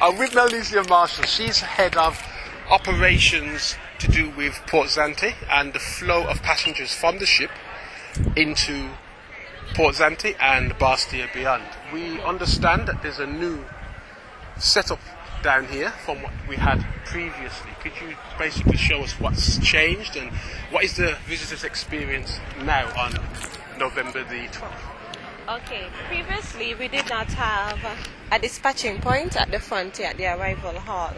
I'm with Melisia Marshall. She's head of operations to do with Port Zante and the flow of passengers from the ship into Port Zante and Bastia beyond. We understand that there's a new setup down here from what we had previously. Could you basically show us what's changed and what is the visitors' experience now on November the 12th? Okay, previously we did not have a dispatching point at the front at the arrival hall.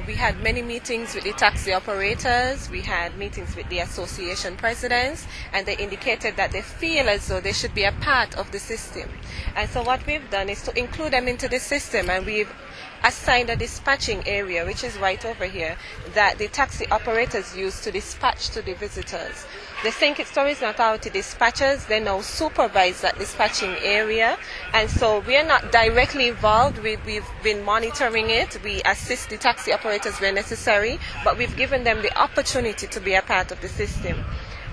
We had many meetings with the taxi operators, we had meetings with the association presidents, and they indicated that they feel as though they should be a part of the system. And so what we've done is to include them into the system, and we've assigned a dispatching area, which is right over here, that the taxi operators use to dispatch to the visitors. The St. Kitts Tourism Authority dispatchers, they now supervise that dispatching area, and so we are not directly involved. We've been monitoring it. We assist the taxi operators where necessary, but we've given them the opportunity to be a part of the system.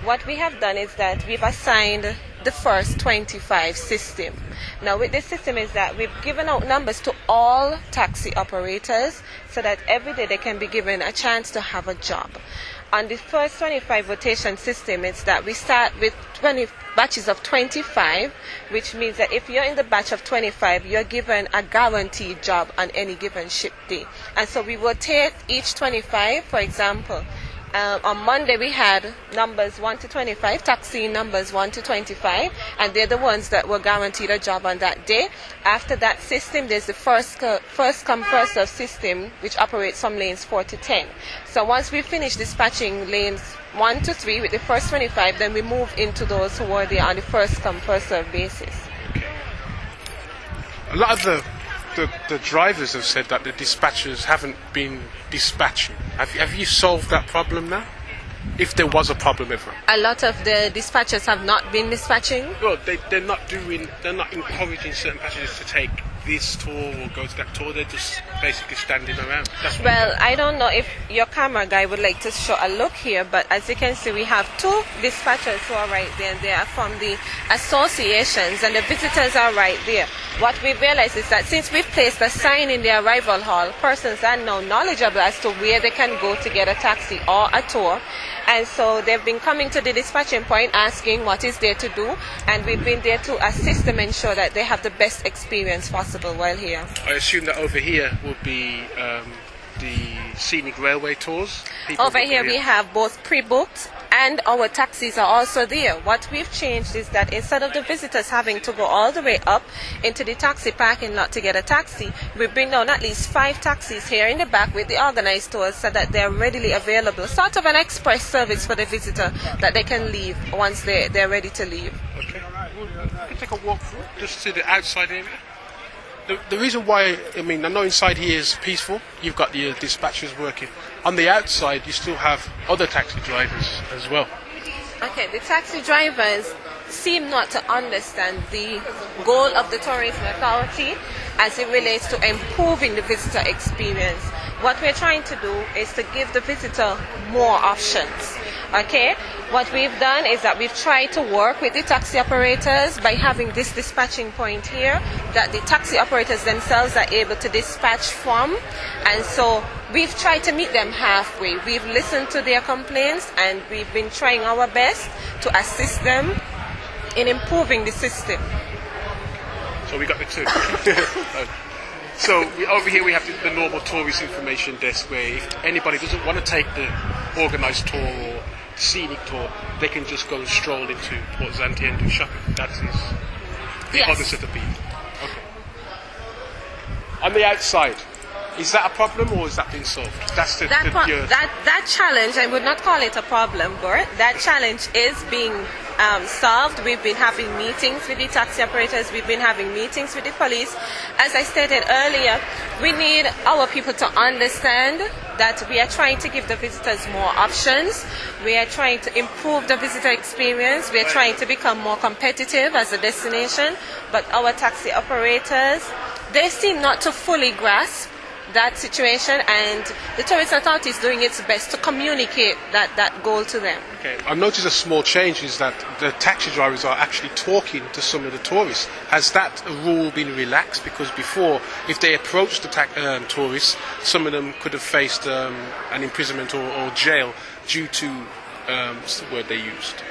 What we have done is that we've assigned the first 25 system. Now with this system is that we've given out numbers to all taxi operators so that every day they can be given a chance to have a job. On the first 25 rotation system, it's that we start with 20 batches of 25, which means that if you're in the batch of 25, you're given a guaranteed job on any given ship day. And so we rotate each 25, for example. On Monday we had numbers 1 to 25, taxi numbers 1 to 25, and they're the ones that were guaranteed a job on that day. After that system, there's the first come first serve system, which operates from lanes 4 to 10. So once we finish dispatching lanes 1 to 3 with the first 25, then we move into those who were there on the first come first serve basis. Okay. A lot of the drivers have said that the dispatchers haven't been dispatching. Have you solved that problem now? If there was a problem ever? A lot of the dispatchers have not been dispatching. Well, they're not encouraging certain passengers to take this tour or go to that tour. They're just basically standing around. Well, I don't know if your camera guy would like to show a look here, but as you can see, we have two dispatchers who are right there, and they are from the associations, and the visitors are right there. What we realized is that since we've placed a sign in the arrival hall, persons are now knowledgeable as to where they can go to get a taxi or a tour. And so they've been coming to the dispatching point asking what is there to do, and we've been there to assist them, ensure that they have the best experience possible while here. I assume that over here will be the scenic railway tours? Over here we have both pre-booked and our taxis are also there. What we've changed is that instead of the visitors having to go all the way up into the taxi parking lot to get a taxi, we bring down at least 5 taxis here in the back with the organized tours so that they're readily available. Sort of an express service for the visitor that they can leave once they're ready to leave. Okay. We can take a walk through just to the outside area. The reason why, I know inside here is peaceful. You've got the dispatchers working. On the outside, you still have other taxi drivers as well. Okay, the taxi drivers seem not to understand the goal of the Tourism Authority as it relates to improving the visitor experience. What we're trying to do is to give the visitor more options. Okay, what we've done is that we've tried to work with the taxi operators by having this dispatching point here that the taxi operators themselves are able to dispatch from, and so we've tried to meet them halfway. We've listened to their complaints and we've been trying our best to assist them in improving the system. So we got the two. So over here we have the normal tourist information desk where if anybody doesn't want to take the organised tour or scenic tour, they can just go and stroll into Port Zante and do shopping. That is the other set of people. Okay. On the outside, is that a problem or is that been solved? That's that challenge, I would not call it a problem, Bert. That challenge is being solved. We've been having meetings with the taxi operators. We've been having meetings with the police. As I stated earlier, we need our people to understand that we are trying to give the visitors more options. We are trying to improve the visitor experience. We are trying to become more competitive as a destination. But our taxi operators, they seem not to fully grasp that situation, and the tourist authority is doing its best to communicate that goal to them. Okay. I've noticed a small change is that the taxi drivers are actually talking to some of the tourists. Has that rule been relaxed? Because before, if they approached the tourists, some of them could have faced an imprisonment or jail due to what's the word they used?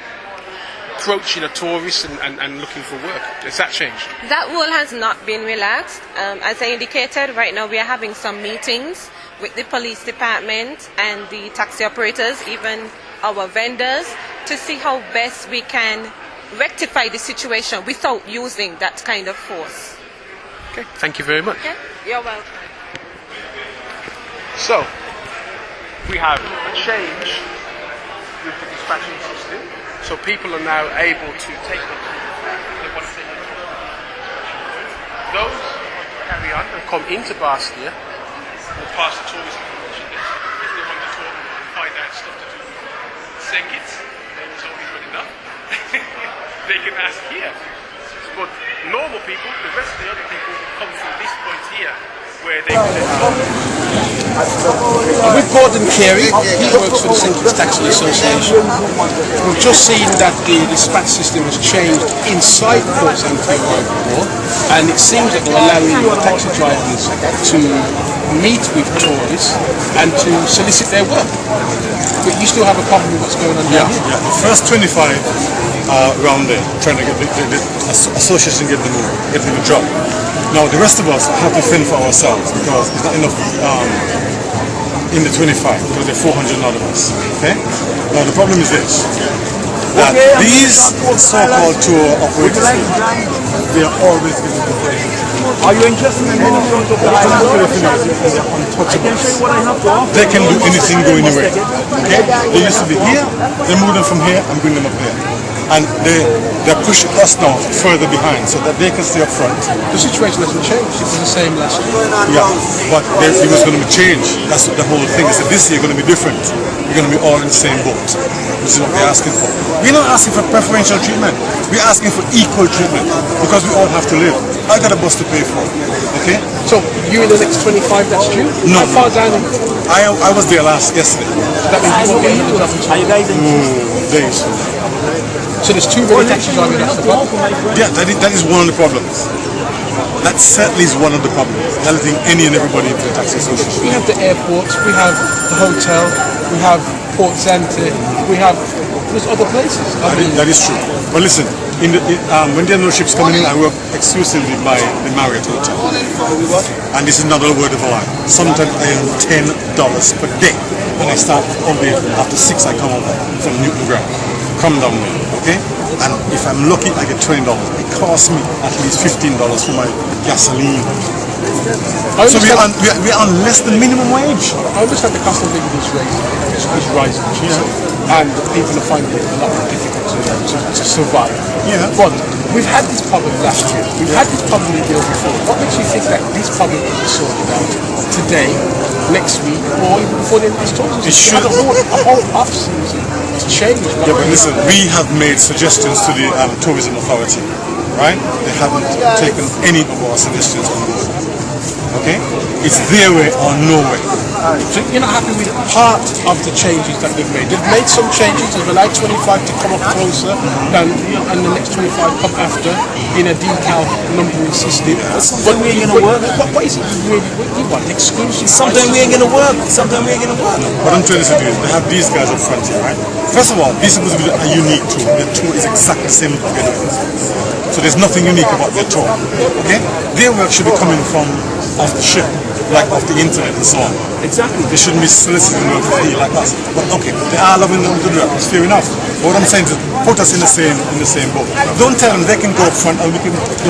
Approaching a tourist and looking for work. Has that changed? That rule has not been relaxed. As I indicated, right now we are having some meetings with the police department and the taxi operators, even our vendors, to see how best we can rectify the situation without using that kind of force. Okay, thank you very much. Okay, you're welcome. So, we have a change with the dispatching system. So people are now able to take them. They want to take them. Those who carry on and come into Bastia will pass the tourism information desk. If they want to talk and find out stuff to do with Sengit, they was always good enough. They can ask here. But normal people, the rest of the other people come from this point here where they With Gordon Carey, he works for the St. Taxi Association. We've just seen that the dispatch system has changed inside Port Zante Airport, and it seems that they're allowing the taxi drivers to meet with tourists and to solicit their work. But you still have a problem with what's going on here. Yeah. The first 25 around there, trying to get the association get them a job. Now the rest of us have to fend for ourselves because it's not enough in the 25 because there are 400 of us. Okay. Now the problem is this: that these so-called tour operators, they are always getting the break. Are you interested in being in front of the They can do anything, go anywhere. Okay? They used to be here, they move them from here and bring them up here. And they're pushing us now further behind so that they can stay up front. The situation hasn't changed. It was the same last year. Yeah, but it was going to be changed. That's what the whole thing is. That this year going to be different. We're going to be all in the same boat. This is what we're asking for. We're not asking for preferential treatment. We're asking for equal treatment because we all have to live. I got a bus to pay for. Okay? So you in the next 25 that's due? No. How far down? I was there yesterday. That means you won't get another job until Are you guys interested? Days. So there's too many taxi drivers. That's the problem. Yeah, that is one of the problems. That certainly is one of the problems. Letting any and everybody into the taxi association. We have the airports, we have the hotel, we have Port Zante, there's other places. That is true. But listen, when there are no ships coming in, I work exclusively by the Marriott Hotel. And this is not a word of a lie. Sometimes I earn $10 per day. And I start all day after 6 I come over from Newton Ground. Come down there, okay? And if I'm lucky, I get $20. It costs me at least $15 for my gasoline. So we're on less than minimum wage. I understand the cost of living is rising, and people are finding it a lot more difficult to survive. Yeah. But we've had this problem last year. We've had this problem the year before. What makes you think that this problem will be sorted out today, next week, or even before the end of this tour? It should. A whole off-season to change. Yeah, but listen, we have made suggestions to the tourism authority, right? They haven't taken any of our suggestions on board. Okay? It's their way or no way. So you're not happy with part of the changes that they've made? They've made some changes. They've allowed 25 to come up closer and the next 25 come after in a decal numbering system. Something we ain't gonna work. What is it you want? Exclusive? Something we ain't gonna work. Something we ain't gonna work. What I'm trying to say to you is they have these guys up front here, right? First of all, this is supposed to be a unique tour. Their tour is exactly the same as what we're doing. So there's nothing unique about their tour. Okay? Their work should be coming from off the ship, like off the internet and so on. Exactly. They shouldn't be soliciting work for free like us. But okay, they are loving them to do that. It's fair enough. But what I'm saying is put us in the same boat. Don't tell them they can go up front and we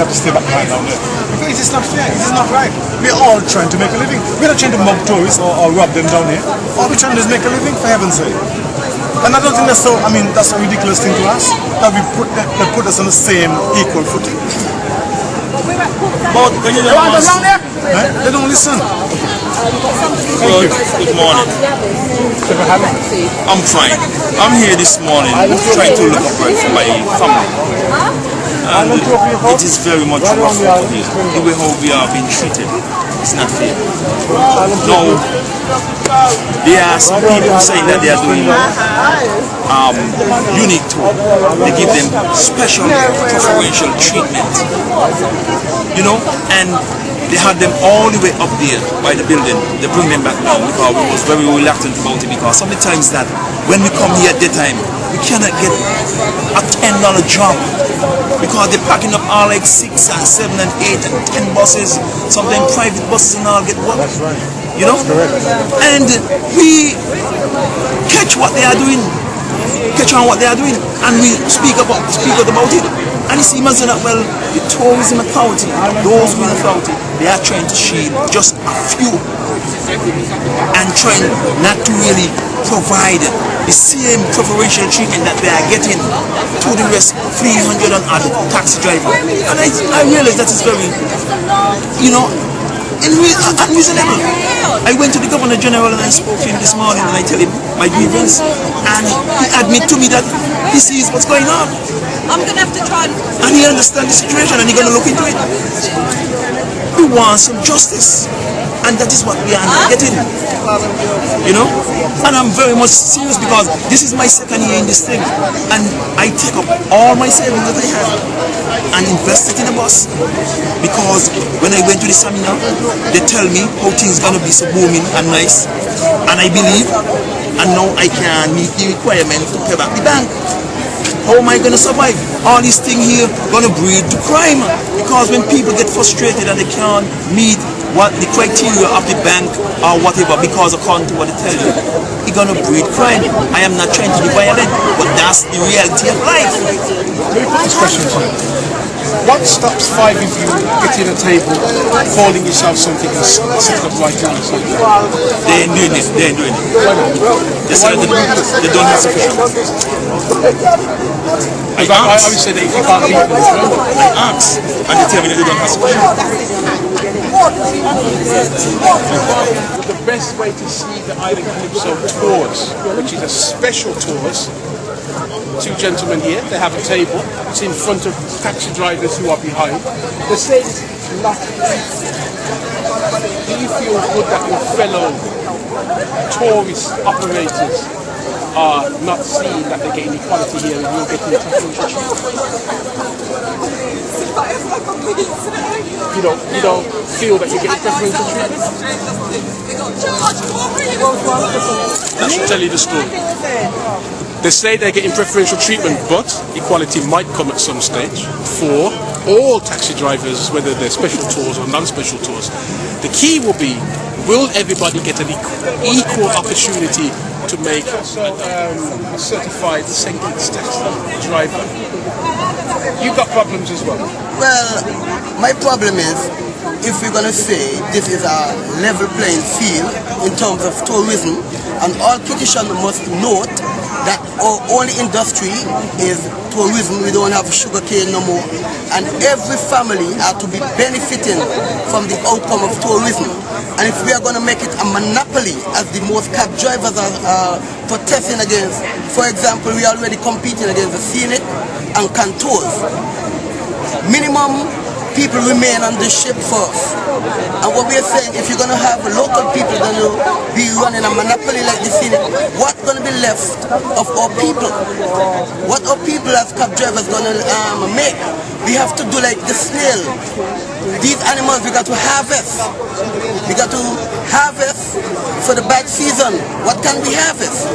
have to stay back behind down there. Because it's not fair. It's not right. We're all trying to make a living. We're not trying to mob tourists or rob them down here. All we're trying to do is make a living, for heaven's sake. And I don't think that's that's a ridiculous thing to ask. That they put us on the same equal footing. But when you don't They don't listen. Good morning. I'm fine. I'm here this morning trying to look up for my family. And it is very much rough over here, the way how we are being treated. It's not fair. No, there are some people saying that they are doing unique tour. They give them special preferential treatment. You know, and they had them all the way up there by the building. They bring them back down because we was very reluctant about it, because sometimes that when we come here at daytime, we cannot get a $10 job because they're packing up all like 6 and 7 and 8 and 10 buses, sometimes private buses and all get work. You know? And we catch what they are doing, catch on what they are doing, and we speak out about it. And you see, imagine that, well, the tourism authority, those with authority, they are trying to shield just a few and trying not to really provide the same preferential treatment that they are getting to the rest 300 and odd taxi drivers. And I realize that is very, you know, unreasonable. I went to the Governor General and I spoke to him this morning and I tell him my grievance, and he admitted to me that this is what's going on. I'm going to have to try and he understands the situation and he's going to look into it. We want some justice, and that is what we are not getting. You know? And I'm very much serious because this is my second year in this thing, and I take up all my savings that I have and invest it in a bus, because when I went to the seminar, they tell me how things going to be so booming and nice, and I believe, and now I can meet the requirement to pay back the bank. How am I going to survive? All these things here going to breed to crime, because when people get frustrated and they can't meet what the criteria of the bank or whatever, because according to what they tell you, it's going to breed crime. I am not trying to be violent, but that's the reality of life. Let me put this question to you. What stops 5 of you getting a table, calling yourself something and sitting up right now? They ain't doing it. They ain't doing it. They said they don't have sufficient. I would say that if you can't beat them, I asked, and they tell me that they don't have sufficient. The best way to see the Island Calypso tours, which is a special tours, 2 gentlemen here, they have a table, it's in front of taxi drivers who are behind. They say it's not easy. Do you feel good that your fellow tourist operators are not seeing that they're getting equality here and you're getting preferential treatment? You don't feel that you're getting preferential treatment? That should tell you the story. They say they're getting preferential treatment, but equality might come at some stage for all taxi drivers, whether they're special tours or non-special tours. The key will be, will everybody get an equal opportunity to make a certified sentence taxi driver? You've got problems as well. Well, my problem is, if we're going to say this is a level playing field in terms of tourism, and all petitioners must note that our only industry is tourism. We don't have sugarcane no more, and every family are to be benefiting from the outcome of tourism. And if we are going to make it a monopoly, as the most cab drivers are protesting against, for example, we are already competing against the Scenic and Contours. Minimum people remain on the ship first. And what we are saying, if you're going to have local people going to be running a monopoly like the Scenic, what's going to be left of our people? What our people as cab drivers going to make? We have to do like the snail. These animals we got to harvest. We got to harvest for the bad season. What can we harvest?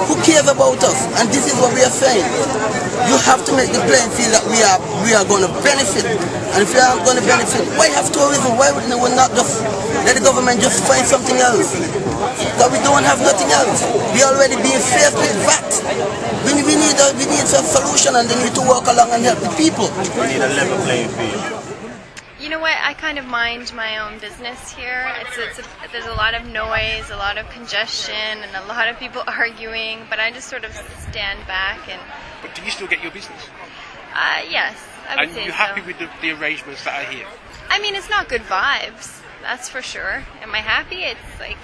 Who cares about us? And this is what we are saying. You have to make the playing field that we are going to benefit. And if we aren't going to benefit, why have tourism? Why would we not just let the government just find something else? But we don't have nothing else. We already being faced with that. We need a solution, and they need to work along and help the people. We need a level playing field. You know what? I kind of mind my own business here. There's a lot of noise, a lot of congestion, and a lot of people arguing. But I just sort of stand back and. But do you still get your business? Yes, I would say so. And you're happy with the arrangements that are here? I mean, it's not good vibes. That's for sure. Am I happy? It's like.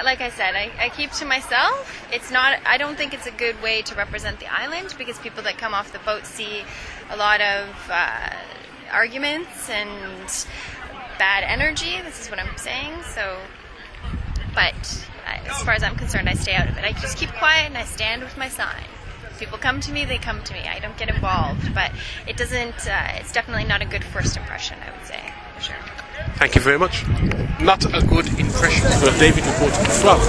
Like I said, I keep to myself. It's not. I don't think it's a good way to represent the island, because people that come off the boat see a lot of arguments, and bad energy. This is what I'm saying. So, but as far as I'm concerned, I stay out of it. I just keep quiet and I stand with my sign. If people come to me, they come to me. I don't get involved, but it doesn't. It's definitely not a good first impression, I would say, for sure. Thank you very much. Not a good impression. David reporting from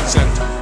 Zante.